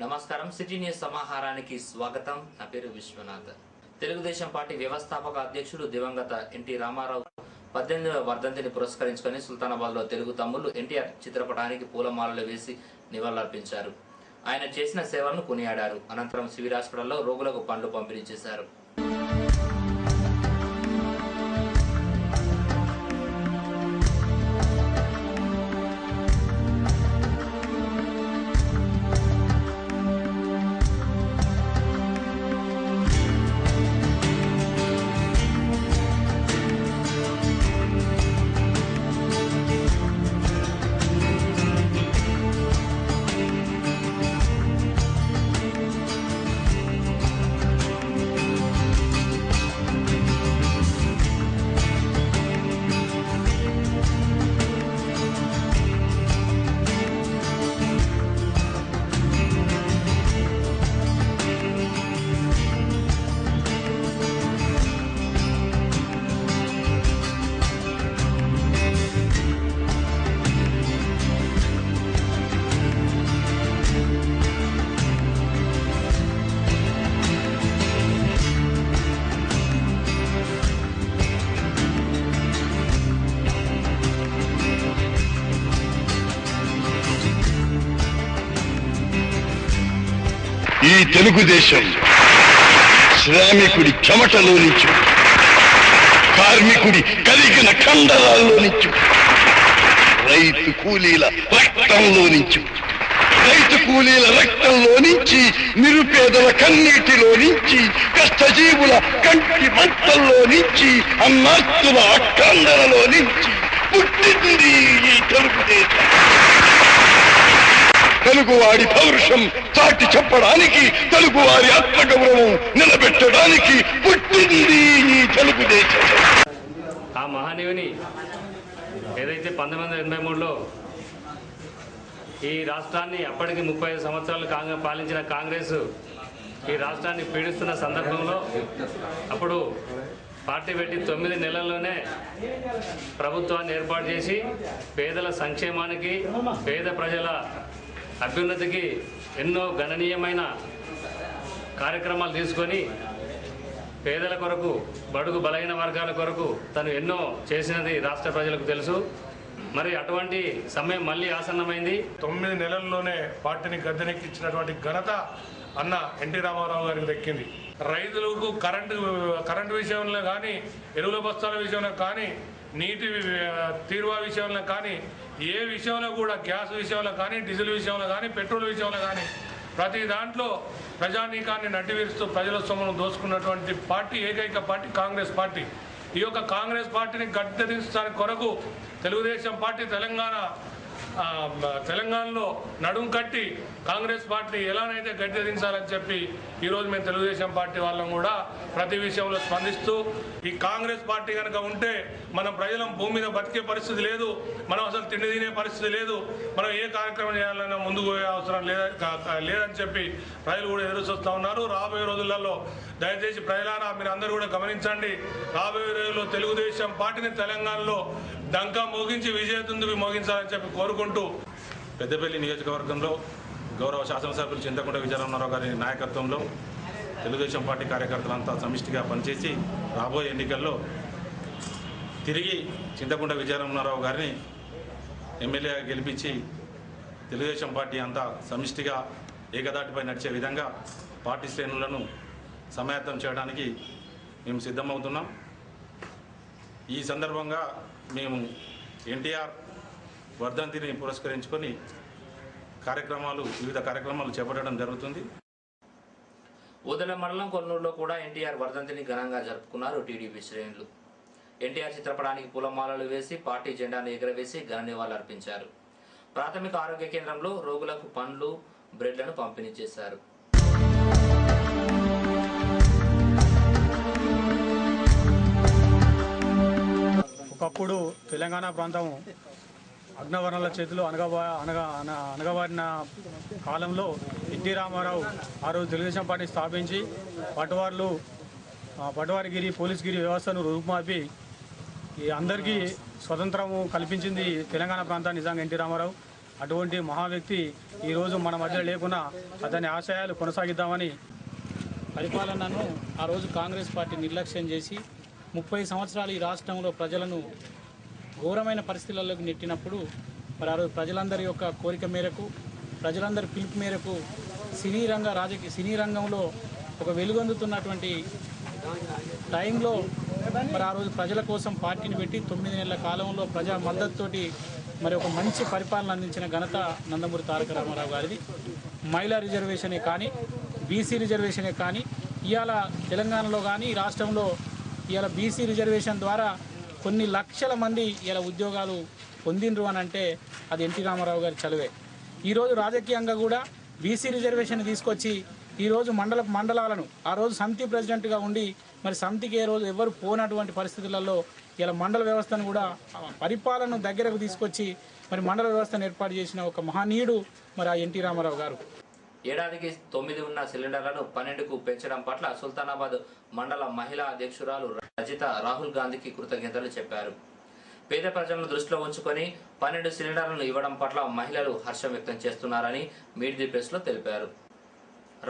నమస్కారం city news సమాహారానికి స్వాగతం నా పేరు విశ్వనాథ్ తెలుగుదేశం పార్టీ వ్యవస్థాపక అధ్యక్షుడు దివంగత ఎన్టీ రామారావు 18వ వర్ధంతిని పురస్కరించుకొని సుల్తానాబాద్ లో తెలుగు తమ్ముళ్లు ఎన్టీఆర్ చిత్రపటానికి పూలమాలలు వేసి నివాళులర్పించారు ఆయన చేసిన సేవలను కొనియాడారు అనంతరం సివిల్ హాస్పిటల్లో రోగులకు పండ్లు పంపిణీ చేశారు ఈ తెలుగుదేశం శ్రామికుడి చెమటలో నుంచి కార్మికుడి కలిగిన కండరాల్లో నుంచి రైతు కూలీల రక్తంలో నుంచి నిరుపేదల కన్నీటిలో నుంచి కష్టజీవుల కంటి మంటల్లో నుంచి అన్నాస్తుల అక్కండలలో నుంచి పుట్టింది ఈ తెలుగుదేశం. తెలుగువాడి పౌరుషం చాటి చెప్పడానికి తెలుగువారి ఆత్మగౌరవం నిలబెట్టడానికి పుట్టింది ఈ తెలుగుదేశం. ఆ మహానీయుని ఏదైతే 1983లో ఈ రాష్ట్రాన్ని అప్పటికి 35 సంవత్సరాలు పాలించిన కాంగ్రెస్ ఈ రాష్ట్రాన్ని పీడిస్తున్న సందర్భంలో అప్పుడు పార్టీ పెట్టి 9 నెలల్లోనే ప్రభుత్వాన్ని ఏర్పాటు చేసి పేదల సంక్షేమానికి పేద ప్రజల అభ్యున్నతికి ఎన్నో గణనీయమైన కార్యక్రమాలు తీసుకొని పేదల కొరకు బడుగు బలహీన వర్గాల కొరకు తను ఎన్నో చేసినది రాష్ట్ర ప్రజలకు తెలుసు. మరి అటువంటి సమయం మళ్ళీ ఆసన్నమైంది. 9 నెలల్లోనే పార్టీని గద్దెనెక్కించినటువంటి ఘనత అన్న ఎన్టీ రామారావు గారికి దక్కింది. రైతులకు కరెంటు విషయంలో కానీ, ఎరువుల బస్తాల విషయంలో కానీ, నీటి తీరువా విషయంలో కానీ, ఏ విషయంలో కూడా గ్యాస్ విషయంలో కానీ, డీజిల్ విషయంలో కానీ, పెట్రోల్ విషయంలో కానీ ప్రతి దాంట్లో ప్రజానీకాన్ని నడ్డివిరుస్తూ ప్రజల సొమ్మును దోచుకున్నటువంటి పార్టీ ఏకైక పార్టీ కాంగ్రెస్ పార్టీ. ఈ యొక్క కాంగ్రెస్ పార్టీని గద్దెదించడానికి కొరకు తెలుగుదేశం పార్టీ తెలంగాణలో నడుం కట్టి కాంగ్రెస్ పార్టీ ఎలానైతే గద్దెదించాలని చెప్పి ఈరోజు మేము తెలుగుదేశం పార్టీ వాళ్ళం కూడా ప్రతి విషయంలో స్పందిస్తూ ఈ కాంగ్రెస్ పార్టీ కనుక ఉంటే మనం ప్రజలం భూమి మీద బతికే పరిస్థితి లేదు, మనం అసలు తిండి తినే పరిస్థితి లేదు, మనం ఏ కార్యక్రమం చేయాలన్నా ముందుకు పోయే అవసరం లేదని చెప్పి ప్రజలు కూడా ఎదురు చూస్తూ ఉన్నారు. రాబోయే రోజులలో దయచేసి ప్రజలారా మీరు అందరూ కూడా గమనించండి. రాబోయే రోజుల్లో తెలుగుదేశం పార్టీని తెలంగాణలో డంకా మోగించి విజయదుందుకు మోగించాలని చెప్పి కోరుకుంటూ పెద్దపల్లి నియోజకవర్గంలో గౌరవ శాసనసభ్యులు చింతకుంట విజయరామారావు గారి నాయకత్వంలో తెలుగుదేశం పార్టీ కార్యకర్తలంతా సమిష్టిగా పనిచేసి రాబోయే ఎన్నికల్లో తిరిగి చింతకుంట విజయరామారావు గారిని ఎమ్మెల్యేగా గెలిపించి తెలుగుదేశం పార్టీ అంతా సమిష్టిగా ఏకదాటిపై నడిచే విధంగా పార్టీ శ్రేణులను సమాయత్తం చేయడానికి మేము సిద్ధమవుతున్నాం. ఈ సందర్భంగా మేము ఎన్టీఆర్ వర్ధంతిని పురస్కరించుకొని వివిధ కార్యక్రమాలు చేపట్టడం జరుగుతుంది. ఉదల మండలం కొల్లూరులో కూడా ఎన్టీఆర్ వర్ధంతిని ఘనంగా జరుపుకున్నారు టీడీపీ శ్రేణులు. ఎన్టీఆర్ చిత్రపటానికి పూలమాలలు వేసి పార్టీ జెండాను ఎగురవేసి ఘన నివాళులర్పించారు. ప్రాథమిక ఆరోగ్య కేంద్రంలో రోగులకు పండ్లు బ్రెడ్లను పంపిణీ చేశారు. ఒకప్పుడు తెలంగాణ ప్రాంతం అగ్నవర్ణాల చేతులు అనగబారిన కాలంలో ఎన్టీ రామారావు ఆ రోజు తెలుగుదేశం పార్టీ స్థాపించి పటవారిగిరి పోలీస్గిరి వ్యవస్థను రూపుమాపి అందరికీ స్వతంత్రము కల్పించింది తెలంగాణ ప్రాంతాన్ని నిజంగా ఎన్టీ రామారావు. అటువంటి మహా వ్యక్తి ఈరోజు మన మధ్య లేకున్నా అతని ఆశయాలు కొనసాగిద్దామని పరిపాలనను ఆ రోజు కాంగ్రెస్ పార్టీ నిర్లక్ష్యం చేసి 30 సంవత్సరాలు ఈ రాష్ట్రంలో ప్రజలను ఘోరమైన పరిస్థితుల్లోకి నెట్టినప్పుడు మరి ఆ రోజు ప్రజలందరి యొక్క కోరిక మేరకు ప్రజలందరి పిలుపు మేరకు సినీ రంగంలో ఒక వెలుగొందుతున్నటువంటి టైంలో మరి ఆ రోజు ప్రజల కోసం పార్టీని పెట్టి 9 నెలల కాలంలో ప్రజా మద్దతుతోటి మరి ఒక మంచి పరిపాలన అందించిన ఘనత నందమూరి తారక రామారావు గారిది. మహిళా రిజర్వేషనే కానీ బీసీ రిజర్వేషనే కానీ ఇవాళ తెలంగాణలో కానీ రాష్ట్రంలో ఇవాళ బీసీ రిజర్వేషన్ ద్వారా కొన్ని లక్షల మంది ఇలా ఉద్యోగాలు పొందిండ్రు అని అంటే అది ఎన్టీ రామారావు గారి చలువే. ఈరోజు రాజకీయంగా కూడా బీసీ రిజర్వేషన్ తీసుకొచ్చి ఈరోజు మండలాలను ఆ రోజు సమితి ప్రెసిడెంట్గా ఉండి మరి సమితికి ఏ రోజు ఎవరు పోనటువంటి పరిస్థితులలో ఇలా మండల వ్యవస్థను కూడా పరిపాలనను దగ్గరకు తీసుకొచ్చి మరి మండల వ్యవస్థను ఏర్పాటు చేసిన ఒక మహనీయుడు మరి ఆ ఎన్టీ రామారావు గారు. ఏడాదికి 9 ఉన్న సిలిండర్లను 12కు పెంచడం పట్ల సుల్తానాబాద్ మండల మహిళా అధ్యక్షురాలు రజిత రాహుల్ గాంధీకి కృతజ్ఞతలు చెప్పారు. పేద ప్రజలను దృష్టిలో ఉంచుకొని 12 సిలిండర్లను ఇవ్వడం పట్ల మహిళలు హర్షం వ్యక్తం చేస్తున్నారని మీట్ ది ప్రెస్ లో తెలిపారు.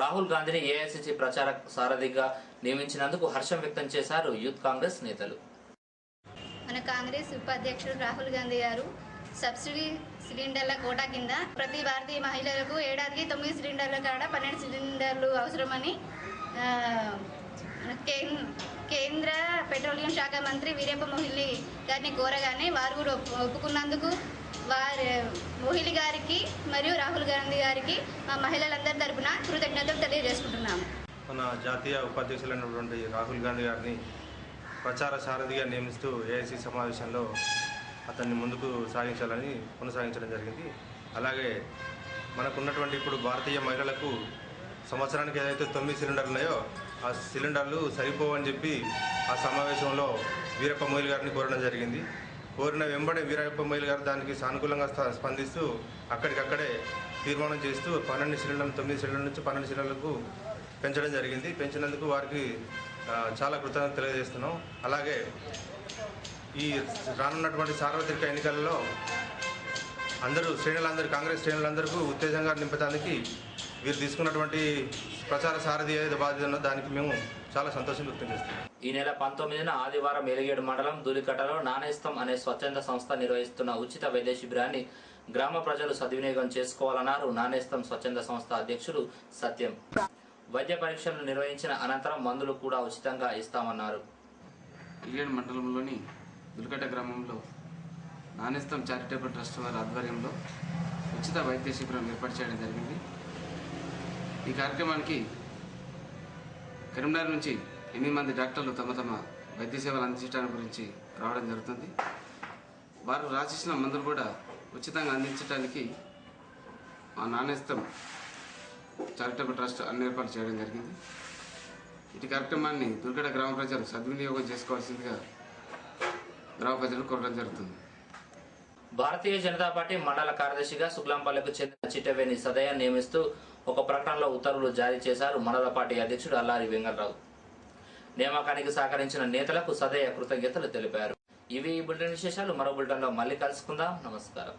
రాహుల్ గాంధీని ఏఐసిసి ప్రచార సారథిగా నియమించినందుకు హర్షం వ్యక్తం చేశారు యూత్ కాంగ్రెస్ నేతలు. మన కాంగ్రెస్ ఉపాధ్యక్షుడు రాహుల్ గాంధీ గారు సబ్సిడీ సిలిండర్ల కోటా కింద ప్రతి భారతీయ మహిళలకు ఏడాదికి 9 సిలిండర్ల కాడ 12 సిలిండర్లు అవసరమని కేంద్ర పెట్రోలియం శాఖ మంత్రి వీరప్ప మొయిలీ గారిని కోరగానే వారు కూడా ఒప్పుకున్నందుకు మొయిలీ గారికి మరియు రాహుల్ గాంధీ గారికి మా మహిళలందరి తరపున కృతజ్ఞతలు తెలియజేసుకుంటున్నాము. మన జాతీయ ఉపాధ్యక్షులైనటువంటి రాహుల్ గాంధీ గారిని ప్రచార సారథిగా నియమిస్తూ ఏఐసి సమావేశంలో అతన్ని ముందుకు కొనసాగించడం జరిగింది. అలాగే మనకున్నటువంటి ఇప్పుడు భారతీయ మహిళలకు సంవత్సరానికి ఏదైతే 9 సిలిండర్లు ఉన్నాయో ఆ సిలిండర్లు సరిపోవని చెప్పి ఆ సమావేశంలో వీరప్ప మొయిలీ గారిని కోరడం జరిగింది. కోరిన వెంబడే వీరప్ప మొయిలీ గారు దానికి సానుకూలంగా స్పందిస్తూ అక్కడికక్కడే తీర్మానం చేస్తూ 12 సిలిండర్లు 9 సిలిండర్ల నుంచి 12 సిలిండర్లకు పెంచడం జరిగింది. పెంచినందుకు వారికి చాలా కృతజ్ఞతలు తెలియజేస్తున్నాం. అలాగే ఈ రానున్నటువంటి సార్వత్రిక ఎన్నికలలో కాంగ్రెస్ శ్రేణులందరికీ ఉత్తేజంగా నింపడానికి వీరు తీసుకున్నటువంటి ప్రచార సారథి ఏదైతే బాధ్యత ఉన్నదో దానికి మేము చాలా సంతోషం వ్యక్తం చేస్తున్నాం. ఈ నెల 19న ఆదివారం ఎలిగేడు మండలం దూలికట్టలో నానేస్తం అనే స్వచ్ఛంద సంస్థ నిర్వహిస్తున్న ఉచిత వైద్య శిబిరాన్ని గ్రామ ప్రజలు సద్వినియోగం చేసుకోవాలన్నారు నానేస్తం స్వచ్ఛంద సంస్థ అధ్యక్షుడు సత్యం. వైద్య పరీక్షలు నిర్వహించిన అనంతరం మందులు కూడా ఉచితంగా ఇస్తామన్నారు. ఎలిగేడు మండలంలోని దులికట్ట గ్రామంలో నానేస్తం చారిటబుల్ ట్రస్ట్ వారి ఆధ్వర్యంలో ఉచిత వైద్య శిబిరం ఏర్పాటు చేయడం జరిగింది. ఈ కార్యక్రమానికి కరీంనగర్ నుంచి 8 మంది డాక్టర్లు తమ వైద్య సేవలు అందించడానికి గురించి రావడం జరుగుతుంది. వారు రాసిచ్చిన మందులు కూడా ఉచితంగా అందించడానికి మా నానేస్తం చారిటబుల్ ట్రస్ట్ అన్ని ఏర్పాటు చేయడం జరిగింది. ఇటు కార్యక్రమాన్ని దుర్గడ గ్రామ ప్రజలు సద్వినియోగం చేసుకోవాల్సిందిగా గ్రామ ప్రజలు కోరడం జరుగుతుంది. భారతీయ జనతా పార్టీ మండల కార్యదర్శిగా సుగ్లాంపల్లికు చెందిన చిట్టవేణి సదయ్య నియమిస్తూ ఒక ప్రకటనలో ఉత్తర్వులు జారీ చేశారు మండల పార్టీ అధ్యక్షుడు అల్లారి వెంగళరావు. నియామకానికి సహకరించిన నేతలకు సదయ్య కృతజ్ఞతలు తెలిపారు. ఇవి ఈ బులెటిన్ విశేషాలు. మరో బులెటిన్లో మళ్ళీ కలుసుకుందాం. నమస్కారం.